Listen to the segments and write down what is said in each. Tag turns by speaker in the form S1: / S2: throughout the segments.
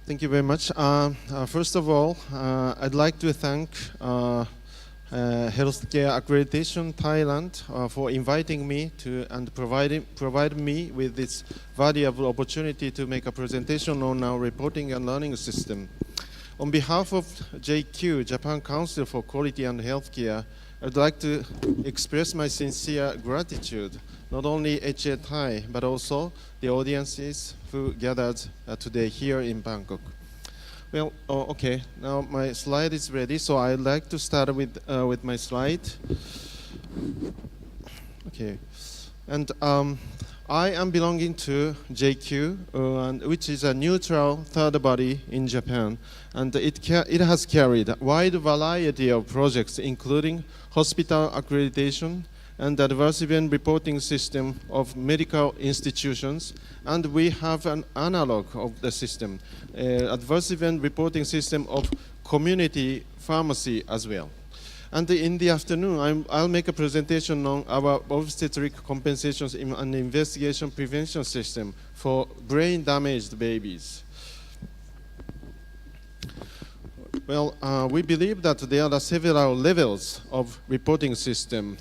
S1: Thank you very much. First of all, I'd like to thank Healthcare Accreditation Thailand for inviting me to and provide me with this valuable opportunity to make a presentation on our reporting and learning system. On behalf of JQ, Japan Council for Quality and Healthcare, I'd like to express my sincere gratitude, not only HA Thai, but also the audiences who gathered today here in Bangkok. Well, okay, now my slide is ready, so I'd like to start with my slide. Okay, and I am belonging to JQ, which is a neutral third body in Japan, and it has carried a wide variety of projects, including hospital accreditation and adverse event reporting system of medical institutions, and we have an analog of the system, adverse event reporting system of community pharmacy as well. And in the afternoon, I'll make a presentation on our obstetric compensations and investigation prevention system for brain-damaged babies. Well, we believe that there are several levels of reporting system.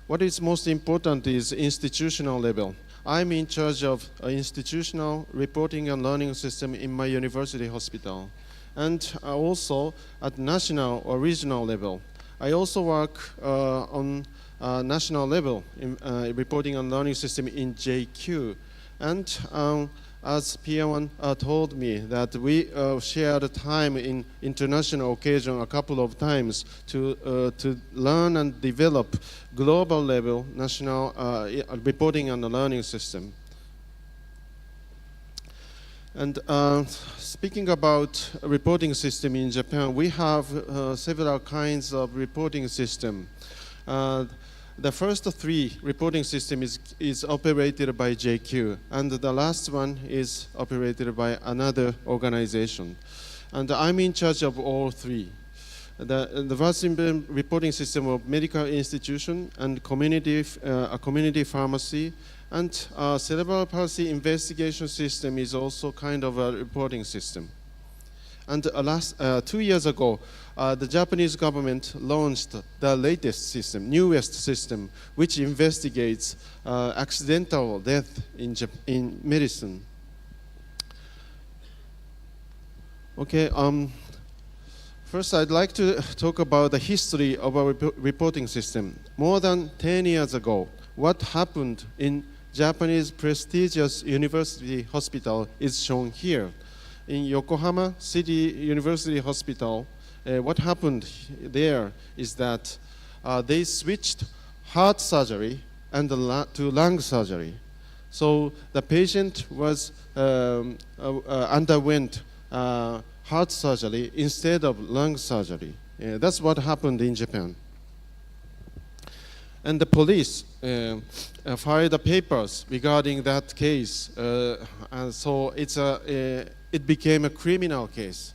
S1: What is most important is institutional level. I'm in charge of institutional reporting and learning system in my university hospital. And also at national or regional level. I also work on national level in reporting and learning system in JQ. And as Pierre told me that we shared time in international occasion a couple of times to learn and develop global level national reporting and learning system. And speaking about reporting system in Japan, we have several kinds of reporting system. The first three reporting system is operated by JQ, and the last one is operated by another organization. And I'm in charge of all three. The first reporting system of medical institution and community pharmacy, and cerebral palsy investigation system is also kind of a reporting system. And 2 years ago, the Japanese government launched the latest system, newest system, which investigates accidental death in medicine. Okay, first I'd like to talk about the history of our reporting system. More than 10 years ago, what happened in Japanese prestigious university hospital is shown here. In Yokohama City University Hospital, what happened there is that they switched heart surgery and to lung surgery. So the patient was underwent heart surgery instead of lung surgery. That's what happened in Japan. And the police filed the papers regarding that case, and so it became a criminal case.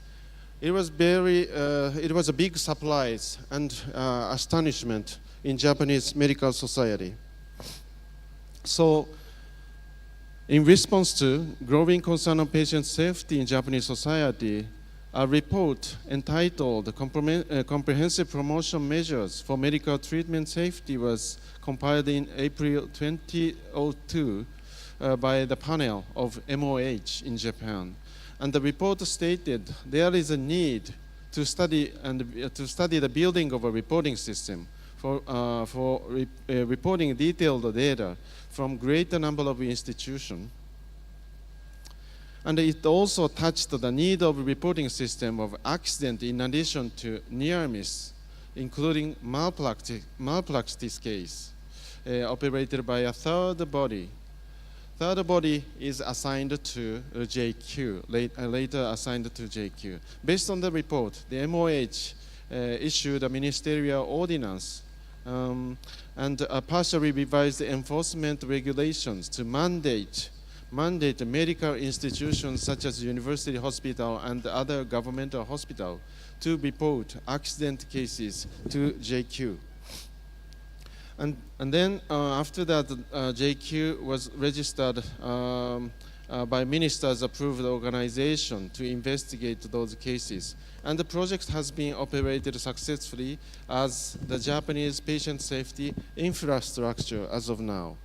S1: It was a big surprise and astonishment in Japanese medical society. So, in response to growing concern on patient safety in Japanese society, a report entitled Comprehensive Promotion Measures for Medical Treatment Safety was compiled in April 2002 by the panel of MOH in Japan. And the report stated there is a need to study the building of a reporting system for reporting detailed data from greater number of institutions. And it also touched the need of a reporting system of accident in addition to near miss, including malpractice case operated by a third body. Third body is assigned to JQ, later assigned to JQ. Based on the report, the MOH issued a ministerial ordinance and partially revised enforcement regulations to mandate medical institutions such as university hospital and other governmental hospital to report accident cases to JQ. And then after that, JQ was registered by ministers approved organization to investigate those cases. And the project has been operated successfully as the Japanese patient safety infrastructure as of now.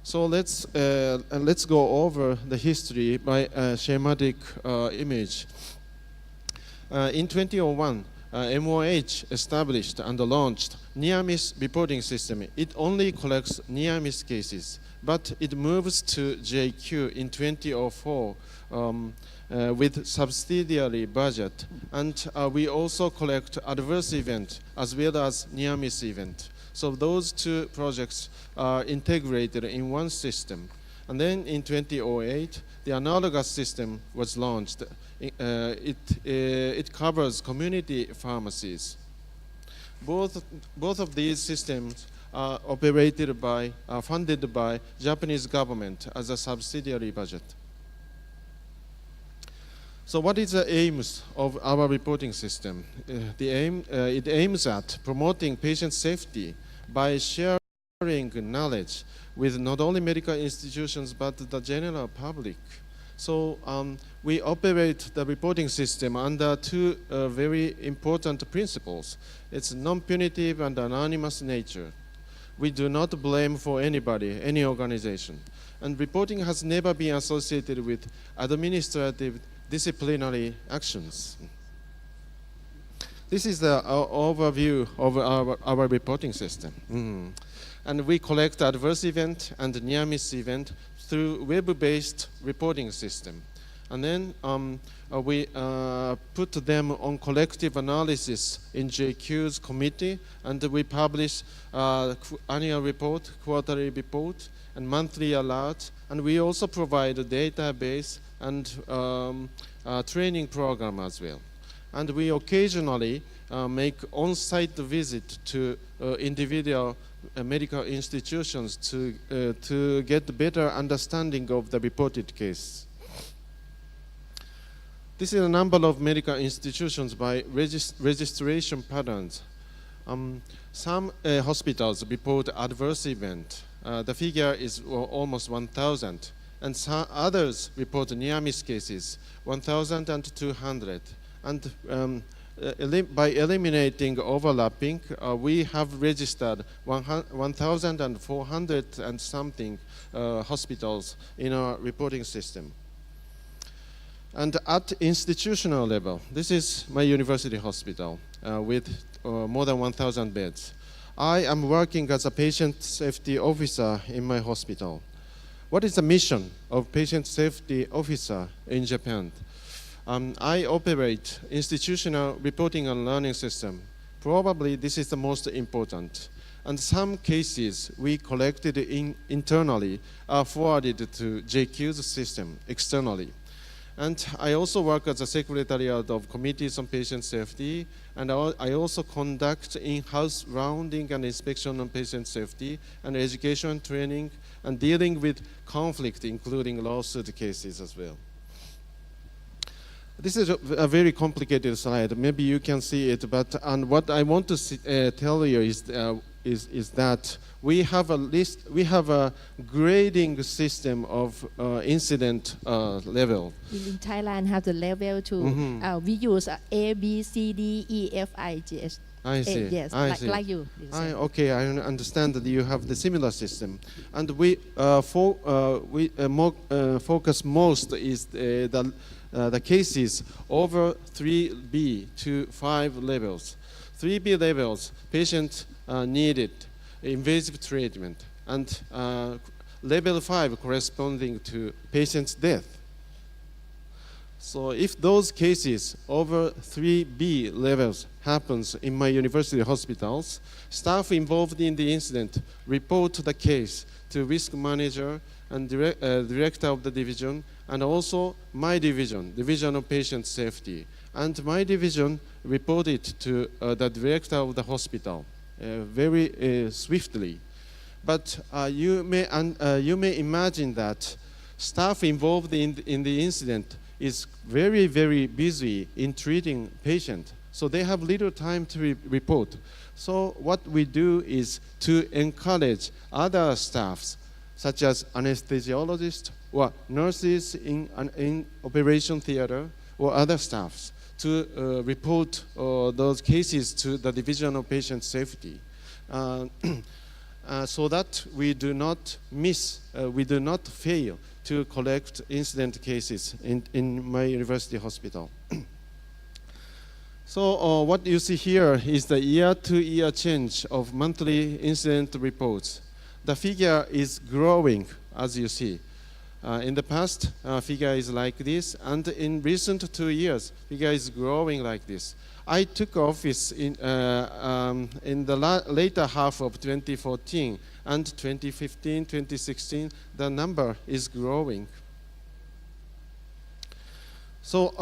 S1: So let's go over the history by a schematic image. In 2001, MOH established and launched near-miss reporting system. It only collects near-miss cases, but it moves to JQ in 2004 with subsidiary budget. And we also collect adverse event as well as near-miss event. So those two projects are integrated in one system. And then in 2008, the analogous system was launched. It covers community pharmacies. Both of these systems are operated by, funded by Japanese government as a subsidiary budget. So what is the aims of our reporting system? It aims at promoting patient safety by sharing knowledge with not only medical institutions but the general public. So we operate the reporting system under two very important principles. It's non-punitive and anonymous nature. We do not blame for anybody, any organization. And reporting has never been associated with administrative disciplinary actions. This is the overview of our reporting system. And we collect adverse event and near-miss event through web-based reporting system. And then we put them on collective analysis in JQ's committee, and we publish annual report, quarterly report, and monthly alert. And we also provide a database and training program as well. And we occasionally make on-site visit to individual medical institutions to get better understanding of the reported case. This is a number of medical institutions by registration patterns. Some hospitals report adverse event. The figure is almost 1,000. And some others report near-miss cases, 1,200. And by eliminating overlapping, we have registered 1,400 and something hospitals in our reporting system. And at institutional level, this is my university hospital with more than 1,000 beds. I am working as a patient safety officer in my hospital. What is the mission of patient safety officer in Japan? I operate institutional reporting and learning system. Probably this is the most important. And some cases we collected internally are forwarded to JQ's system externally. And I also work as a secretariat of committees on patient safety, and I also conduct in-house rounding and inspection on patient safety and education training and dealing with conflict, including lawsuit cases as well. This is a very complicated slide. Maybe you can see it, but what I want to tell you is that we have a grading system of incident level.
S2: In Thailand, have the level to we use A, B, C, D, E, F, I, G, H.
S1: I see.
S2: Yes, like you.
S1: Okay, I understand that you have the similar system, and we focus most is the cases over 3B to 5 levels. 3B levels, patient needed invasive treatment, and level 5 corresponding to patient's death. So if those cases over 3B levels happens in my university hospitals, staff involved in the incident report the case to risk manager and director of the division, and also my division of patient safety. And my division reported to the director of the hospital very swiftly. But you may imagine that staff involved in the incident is very, very busy in treating patient. So they have little time to report. So what we do is to encourage other staffs such as anesthesiologists or nurses in operation theater or other staffs, to report those cases to the Division of Patient Safety, so that we do not we do not fail to collect incident cases in my university hospital. So what you see here is the year-to-year change of monthly incident reports. The figure is growing, as you see. In the past, figure is like this, and in recent 2 years, figure is growing like this. I took office in the later half of 2014, and 2015, 2016, the number is growing. So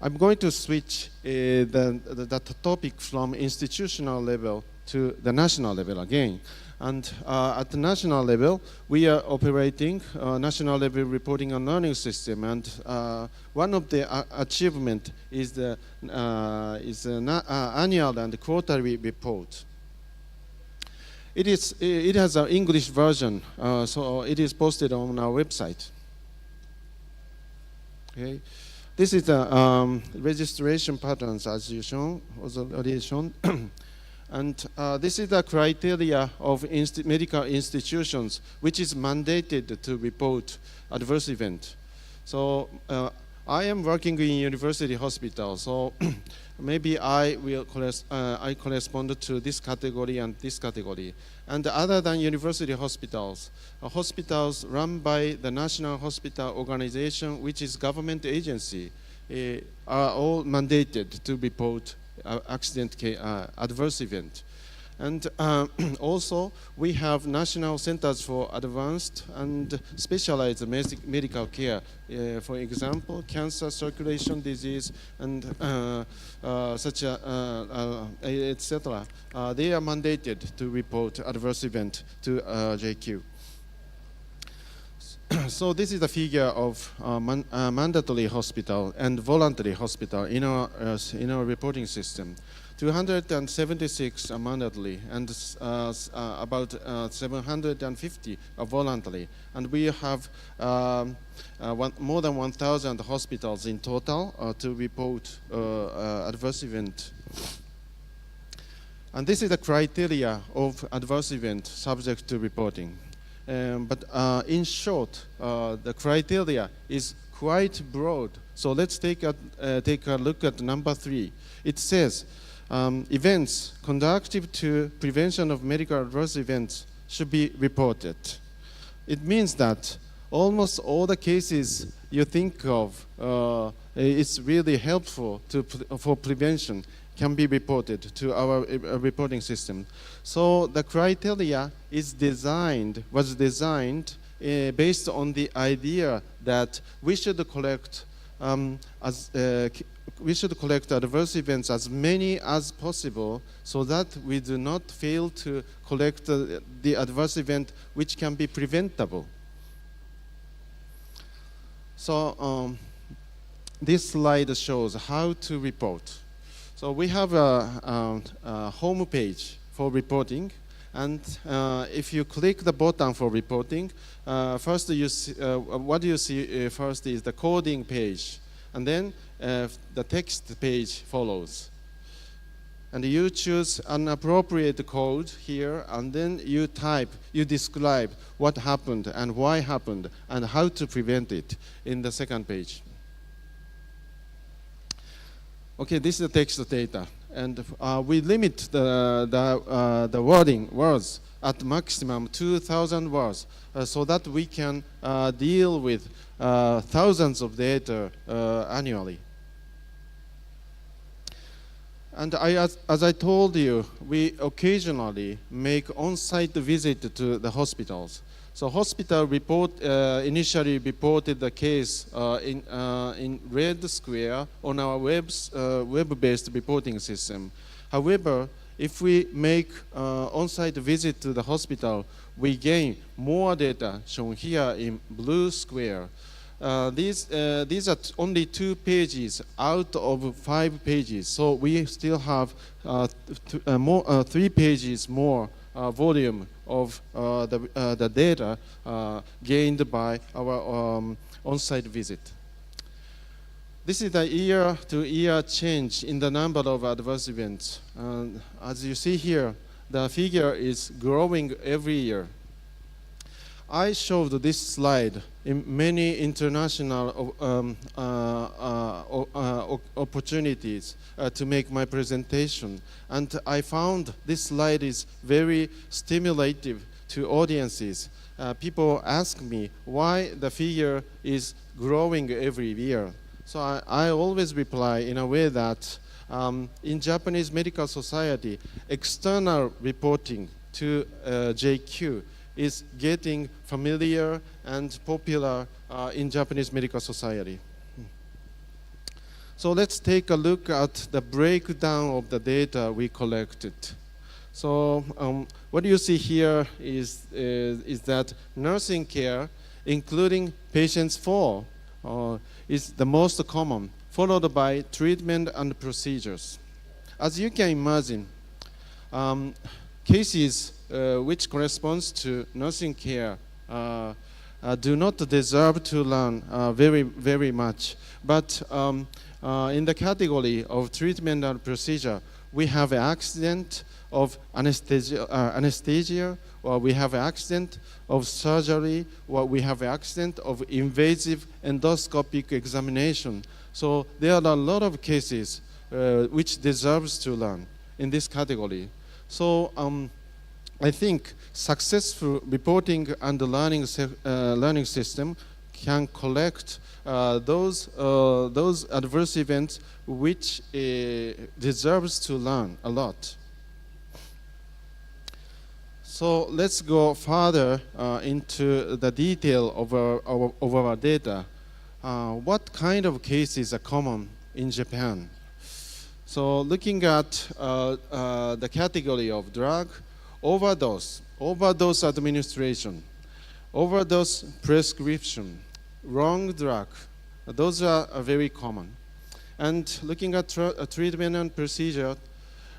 S1: I'm going to switch the topic from institutional level to the national level again. And at the national level, we are operating national level reporting and learning system. And one of the achievement is the annual and quarterly report. It has an English version, so it is posted on our website. Okay. This is the registration patterns, as you was already shown. And this is the criteria of medical institutions, which is mandated to report adverse event. So I am working in university hospital, so maybe I correspond to this category and this category. And other than university hospitals, hospitals run by the National Hospital Organization, which is government agency, are all mandated to report adverse event. And also, we have national centers for advanced and specialized medical care. For example, cancer, circulation disease, and etc. They are mandated to report adverse event to JQ. So this is the figure of mandatory hospital and voluntary hospital in our reporting system. 276 are mandatory and about 750 are voluntary. And we have more than 1,000 hospitals in total to report adverse event. And this is the criteria of adverse event subject to reporting. But in short, the criteria is quite broad. So let's take a look at number 3. It says, events conducive to prevention of medical adverse events should be reported. It means that almost all the cases you think of, it's really helpful for prevention, can be reported to our reporting system. So the criteria was designed based on the idea that we should collect adverse events as many as possible, so that we do not fail to collect the adverse event which can be preventable. So this slide shows how to report. So we have a home page for reporting, and if you click the button for reporting, first you see, what you see first is the coding page, and then the text page follows. And you choose an appropriate code here, and then you describe what happened and why happened and how to prevent it in the second page. Okay, this is the text data, and we limit the words at maximum 2,000 words, so that we can deal with thousands of data annually. And as I told you, we occasionally make on-site visit to the hospitals. So hospital initially reported the case in red square on our web-based reporting system. However, if we make on-site visit to the hospital, we gain more data shown here in blue square. These are only 2 pages out of 5 pages, so we still have 3 pages more volume of the data gained by our on-site visit. This is the year-to-year change in the number of adverse events. And as you see here, the figure is growing every year. I showed this slide in many international opportunities to make my presentation, and I found this slide is very stimulative to audiences. People ask me why the figure is growing every year. So I always reply in a way that in Japanese Medical Society, external reporting to JQ is getting familiar and popular in Japanese Medical Society. So let's take a look at the breakdown of the data we collected. So what you see here is that nursing care, including patients 4, is the most common, followed by treatment and procedures. As you can imagine, cases which corresponds to nursing care do not deserve to learn very much. But in the category of treatment and procedure, we have an accident of anesthesia, or we have an accident of surgery, or we have an accident of invasive endoscopic examination. So there are a lot of cases which deserves to learn in this category. So I think successful reporting and learning system can collect those adverse events which deserves to learn a lot. So let's go further into the detail of our data. What kind of cases are common in Japan? So looking at the category of drug, overdose administration, overdose prescription, wrong drug, those are very common. And looking at treatment and procedure,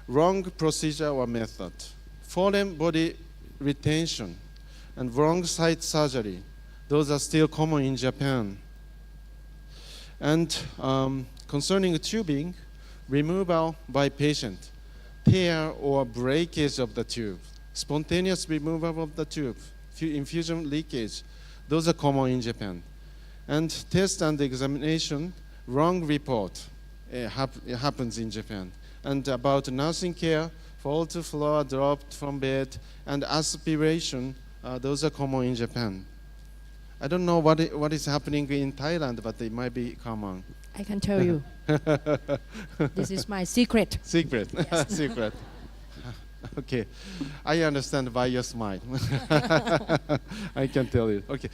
S1: wrong procedure or method, foreign body retention, and wrong site surgery, those are still common in Japan. And concerning tubing, removal by patient, tear or breakage of the tube, spontaneous removal of the tube, infusion leakage, those are common in Japan. And test and examination, wrong report happens in Japan. And about nursing care, fall to floor, dropped from bed, and aspiration, those are common in Japan. I don't know what is happening in Thailand, but they might be common.
S2: I can tell you. This is my secret.
S1: Secret.
S2: Yes.
S1: Secret. Okay, I understand by your smile. I can tell you. Okay,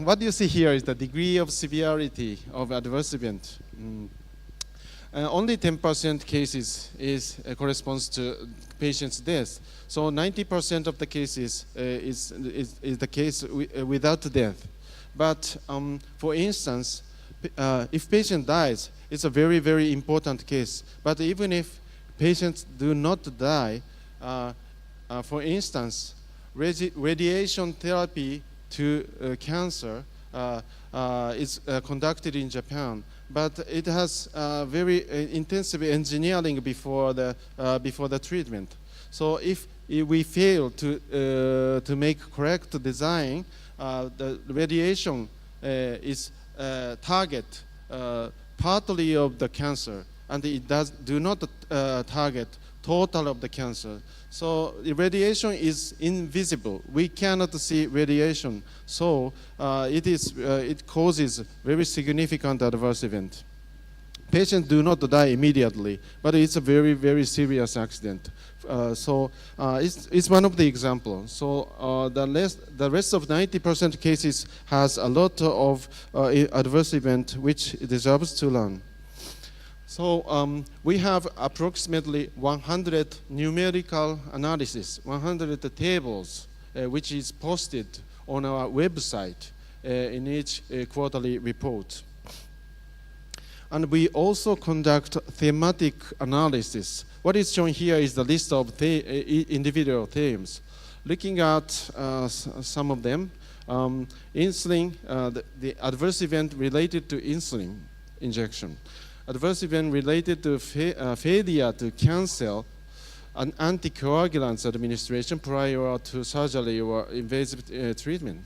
S1: what you see here is the degree of severity of adverse event. Only 10% cases corresponds to patient's death. So 90% of the cases is the case without death. But for instance, if patient dies, it's a very, very important case. But even if patients do not die, for instance, radiation therapy to cancer is conducted in Japan, but it has very intensive engineering before the treatment. So if we fail to make correct design, the radiation is target partly of the cancer, and it do not target total of the cancer. So the radiation is invisible. We cannot see radiation. So it causes very significant adverse event. Patients do not die immediately, but it's a very, very serious accident. It's one of the examples. So the rest of 90% cases has a lot of adverse event which deserves to learn. So we have approximately 100 numerical analysis, 100 tables, which is posted on our website in each quarterly report. And we also conduct thematic analysis. What is shown here is the list of individual themes. looking at some of them, insulin, the adverse event related to insulin injection, adverse event related to failure to cancel an anticoagulant administration prior to surgery or invasive treatment,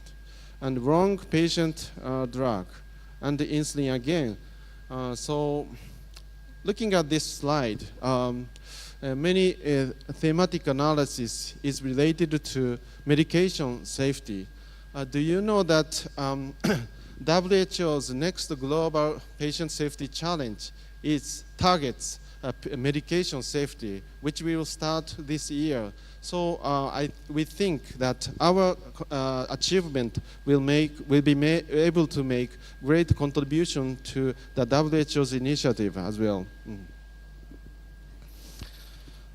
S1: and wrong patient drug, and the insulin again. So looking at this slide, many thematic analysis is related to medication safety. Do you know that WHO's next global patient safety challenge is targets medication safety, which we will start this year. So we think that our achievement will be able to make great contribution to the WHO's initiative as well.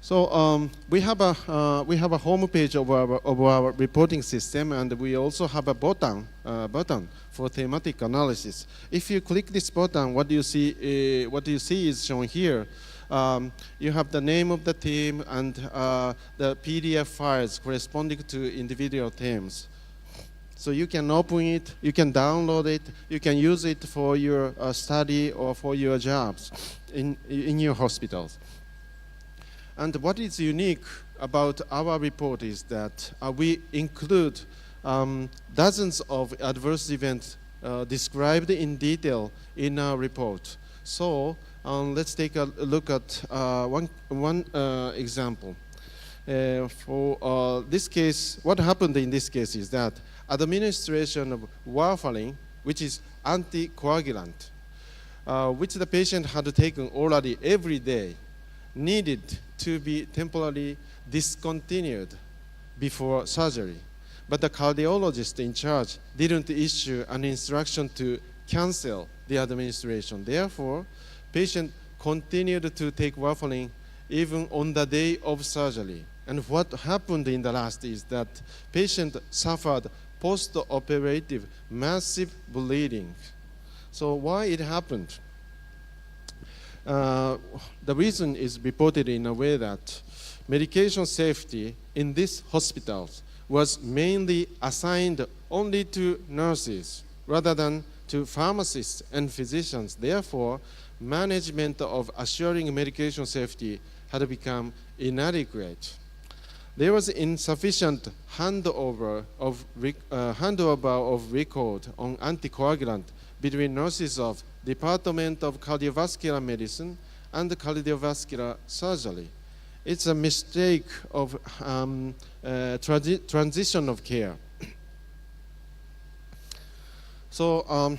S1: So we have a homepage of our reporting system, and we also have a button for thematic analysis. If you click this button, what you see is shown here. You have the name of the team and the PDF files corresponding to individual teams. So you can open it, you can download it, you can use it for your study or for your jobs in your hospitals. And what is unique about our report is that we include dozens of adverse events described in detail in our report. So let's take a look at one example. For this case, what happened in this case is that administration of warfarin, which is anticoagulant, which the patient had taken already every day, needed to be temporarily discontinued before surgery. But the cardiologist in charge didn't issue an instruction to cancel the administration. Therefore, patient continued to take warfarin even on the day of surgery. And what happened in the last is that patient suffered post-operative massive bleeding. So why it happened? The reason is reported in a way that medication safety in these hospitals was mainly assigned only to nurses rather than to pharmacists and physicians. Therefore, management of assuring medication safety had become inadequate. There was insufficient handover of record on anticoagulant between nurses of Department of Cardiovascular Medicine and cardiovascular surgery. It's a mistake of transition of care. So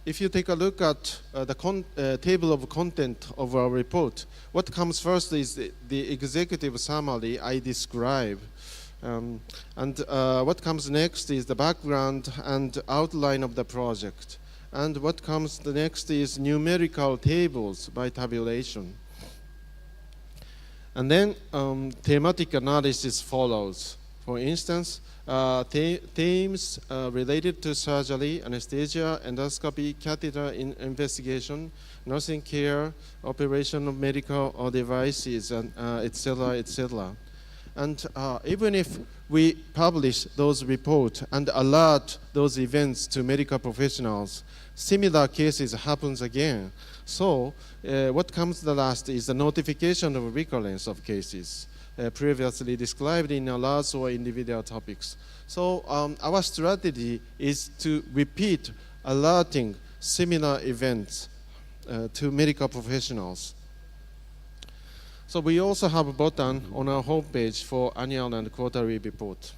S1: if you take a look at the table of content of our report, what comes first is the executive summary I describe. And what comes next is the background and outline of the project. And what comes the next is numerical tables by tabulation. And then thematic analysis follows. For instance, themes related to surgery, anesthesia, endoscopy, catheter investigation, nursing care, operation of medical devices, and etc., etc. And even if we publish those reports and alert those events to medical professionals, similar cases happens again. So what comes the last is the notification of recurrence of cases previously described in alerts or individual topics. So our strategy is to repeat alerting similar events to medical professionals. So we also have a button on our homepage for annual and quarterly report.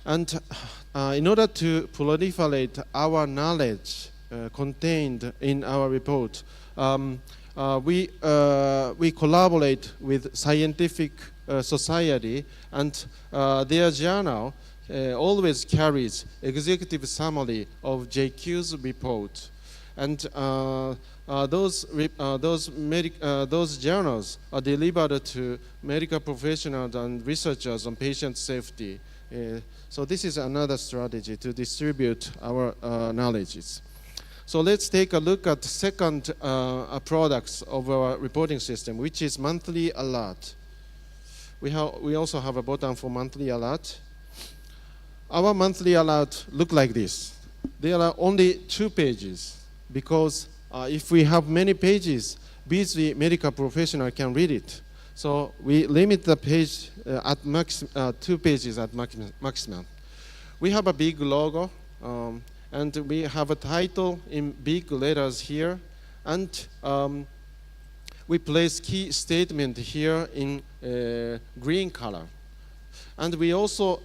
S1: And in order to proliferate our knowledge contained in our report, we collaborate with scientific society, and their journal always carries executive summary of JQ's report. And those journals are delivered to medical professionals and researchers on patient safety. So this is another strategy to distribute our knowledges. So let's take a look at the second products of our reporting system, which is monthly alert. We also have a button for monthly alert. Our monthly alert look like this. There are only 2 pages because if we have many pages, busy medical professional can read it. So we limit the page at 2 pages at maximum. We have a big logo, and we have a title in big letters here, and we place key statement here in green color. And we also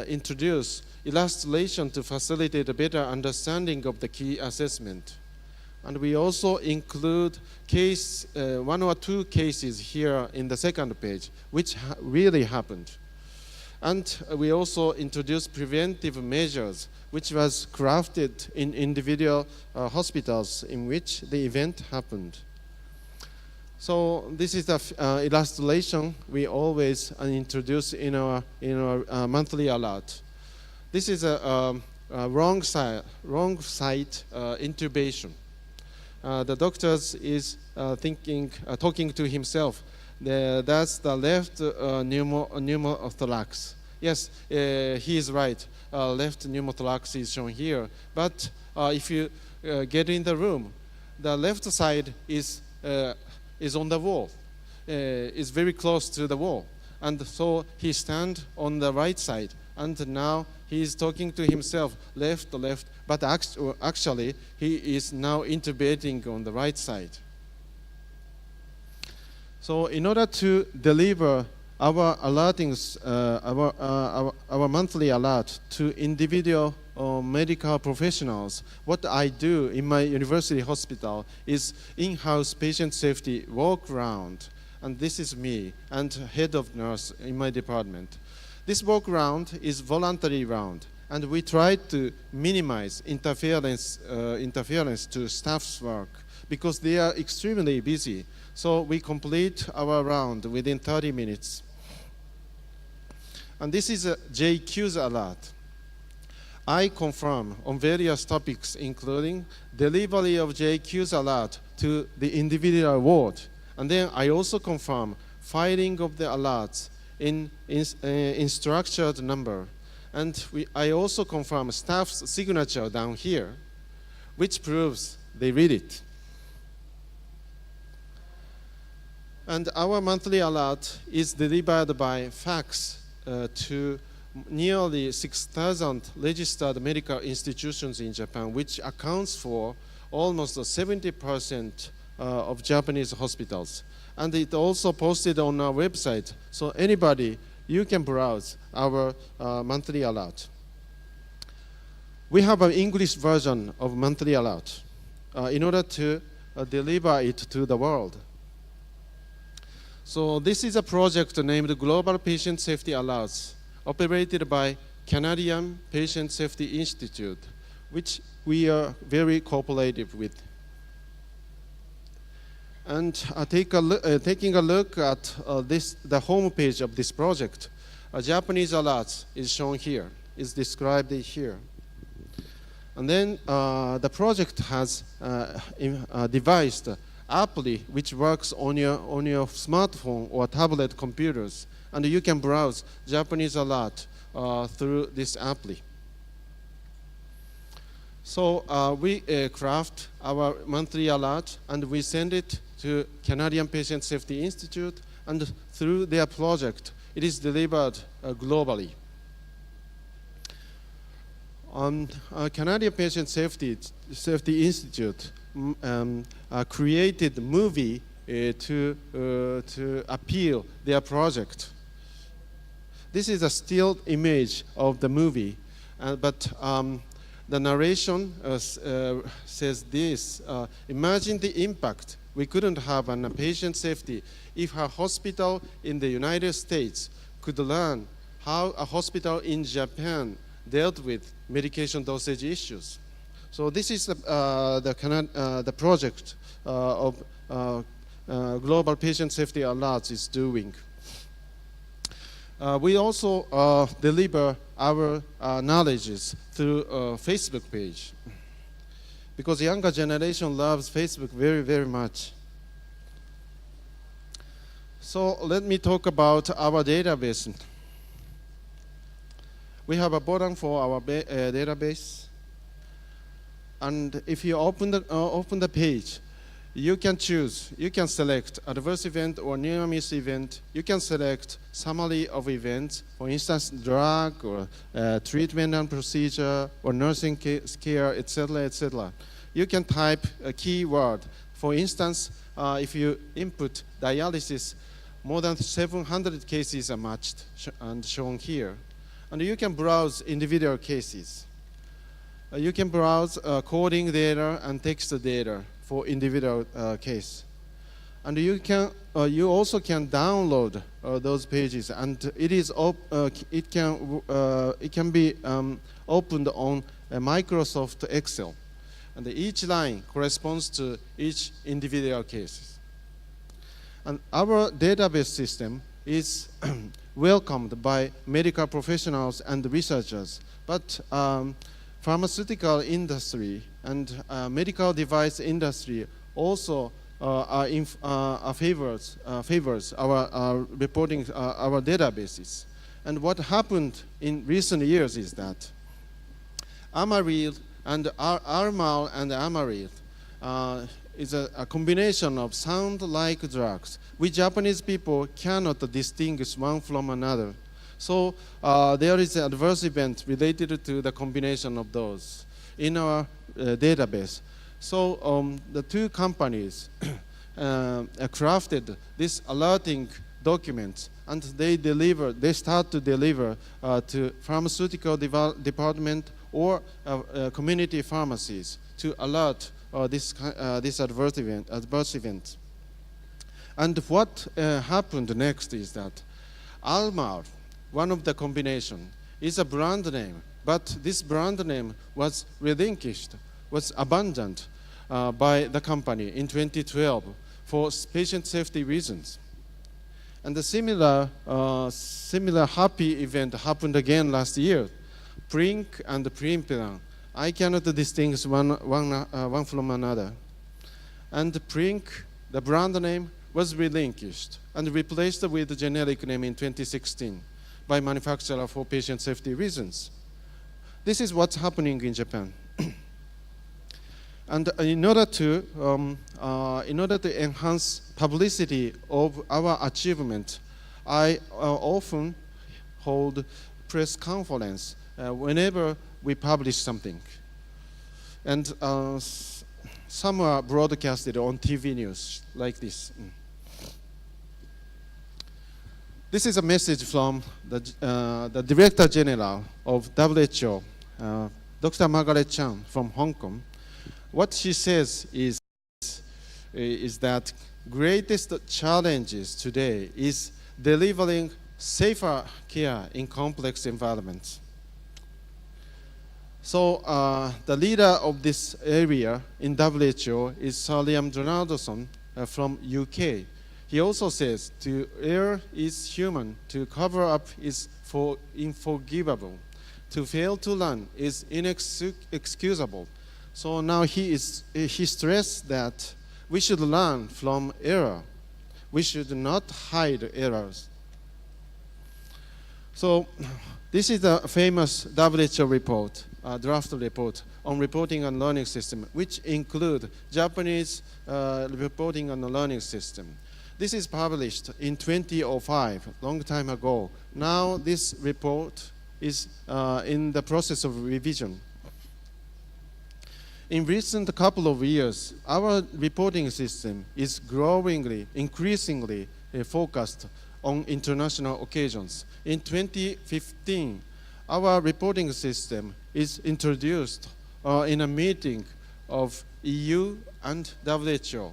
S1: introduce illustration to facilitate a better understanding of the key assessment. And we also include 1 or 2 cases here in the second page, which really happened. And we also introduce preventive measures, which was crafted in individual hospitals in which the event happened. So this is the illustration we always introduce in our monthly alert. This is a wrong side intubation. The doctor is talking to himself. That's the left pneumothorax. Yes, he is right. Left pneumothorax is shown here. But if you get in the room, the left side is on the wall. Is very close to the wall. And so he stands on the right side. And now he is talking to himself, left, but actually he is now intubating on the right side. So in order to deliver our alertings, our monthly alert to individual medical professionals, what I do in my university hospital is in-house patient safety walk around. And this is me and head of nurse in my department. This walk round is voluntary round, and we try to minimize interference to staff's work because they are extremely busy. So we complete our round within 30 minutes. And this is a JQ's alert. I confirm on various topics, including delivery of JQ's alert to the individual ward. And then I also confirm filing of the alerts in structured number. And I also confirm staff's signature down here, which proves they read it. And our monthly alert is delivered by fax to nearly 6,000 registered medical institutions in Japan, which accounts for almost 70% of Japanese hospitals. And it also posted on our website, so anybody, you can browse our monthly alert. We have an English version of monthly alert in order to deliver it to the world. So this is a project named Global Patient Safety Alerts, operated by Canadian Patient Safety Institute, which we are very cooperative with. And taking a look at the homepage of this project, a Japanese alert is shown here, is described here. And then the project has devised an appli which works on your smartphone or tablet computers, and you can browse Japanese alert through this appli. So we craft our monthly alert and we send it to Canadian Patient Safety Institute, and through their project, it is delivered globally. Canadian Patient Safety Institute created a movie to appeal their project. This is a still image of the movie, but the narration says this: imagine the impact we couldn't have on patient safety if a hospital in the United States could learn how a hospital in Japan dealt with medication dosage issues. So this is the project of Global Patient Safety Alerts is doing. We also deliver our knowledges through a Facebook page, because the younger generation loves Facebook very, very much. So let me talk about our database. We have a button for our database. And if you open the page, you can choose, you can select adverse event or near miss event. You can select summary of events, for instance, drug or treatment and procedure or nursing care, etc., etc. You can type a keyword. For instance, if you input dialysis, more than 700 cases are matched and shown here. And you can browse individual cases. You can browse coding data and text data for individual case. And you also can download those pages, and it can be opened on Microsoft Excel. And each line corresponds to each individual case. And our database system is welcomed by medical professionals and researchers, but pharmaceutical industry and medical device industry also favors our reporting our databases. And what happened in recent years is that Amaryl and Armal and Amaryl is a combination of sound-like drugs, which Japanese people cannot distinguish one from another. So there is an adverse event related to the combination of those in our database. So the two companies crafted this alerting document, and they start to deliver to pharmaceutical department or community pharmacies to alert this adverse event. And what happened next is that Almar, one of the combination, is a brand name, but this brand name was relinquished, was abandoned by the company in 2012 for patient safety reasons. And a similar happy event happened again last year. Prink and Primplan. I cannot distinguish one from another. And Prink, the brand name, was relinquished and replaced with the generic name in 2016 by manufacturer for patient safety reasons. This is what's happening in Japan. And in order to enhance publicity of our achievement, I often hold press conference whenever we publish something. And some are broadcasted on TV news like this. This is a message from the Director General of WHO, Dr. Margaret Chan from Hong Kong. What she says is that greatest challenges today is delivering safer care in complex environments. So the leader of this area in WHO is Sir Liam Donaldson from UK. He also says to err is human, to cover up is unforgivable, to fail to learn is inexcusable. So now he stressed that we should learn from error. We should not hide errors. So this is a famous WHO report, draft report on reporting and learning system, which include Japanese reporting and learning system. This is published in 2005, long time ago. Now this report is in the process of revision. In recent couple of years, our reporting system is increasingly focused on international occasions. In 2015, our reporting system is introduced in a meeting of EU and WHO.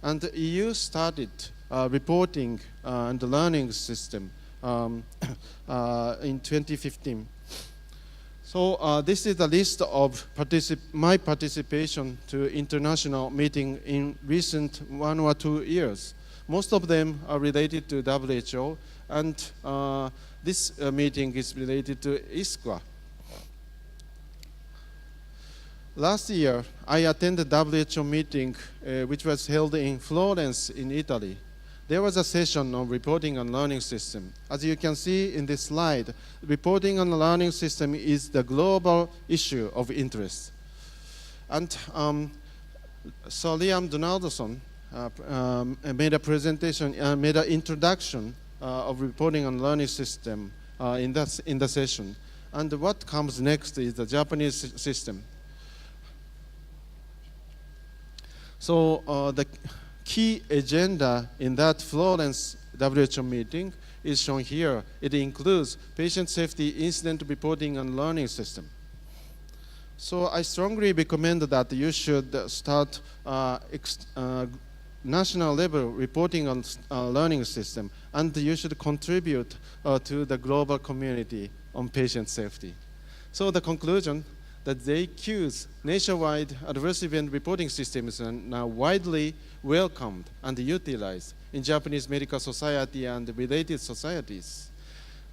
S1: And the EU started reporting and learning system in 2015. So this is the list of my participation to international meeting in recent 1 or 2 years. Most of them are related to WHO, and this meeting is related to ISQA. Last year, I attended WHO meeting which was held in Florence in Italy. there was a session on reporting and learning system. As you can see in this slide, reporting and learning system is the global issue of interest. And so Liam Donaldson made a presentation, made an introduction of reporting and learning system in the session. And what comes next is the Japanese system. So the key agenda in that Florence WHO meeting is shown here. It includes patient safety incident reporting and learning system. So I strongly recommend that you should start national level reporting on learning system, and you should contribute to the global community on patient safety. So the conclusion, that the JQ's nationwide adverse event reporting systems are now widely welcomed and utilized in Japanese medical society and related societies.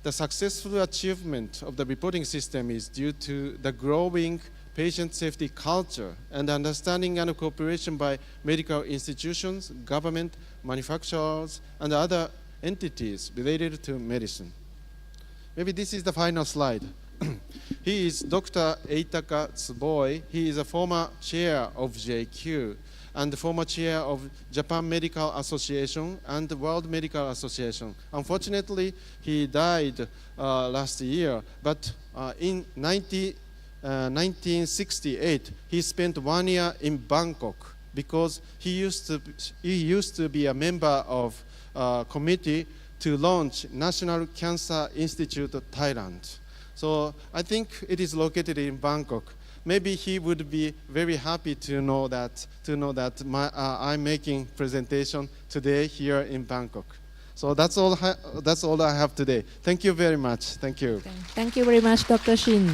S1: The successful achievement of the reporting system is due to the growing patient safety culture and understanding and cooperation by medical institutions, government, manufacturers, and other entities related to medicine. Maybe this is the final slide. He is Dr. Eitaka Tsuboi. He is a former chair of JQ and former chair of Japan Medical Association and the World Medical Association. Unfortunately, he died last year, but in 1968, he spent 1 year in Bangkok because he used to be a member of a committee to launch National Cancer Institute of Thailand. So I think it is located in Bangkok. Maybe he would be very happy to know that I'm making presentation today here in Bangkok. So that's all I have today. Thank you very much. Thank you.
S2: Thank you very much, Dr. Shin.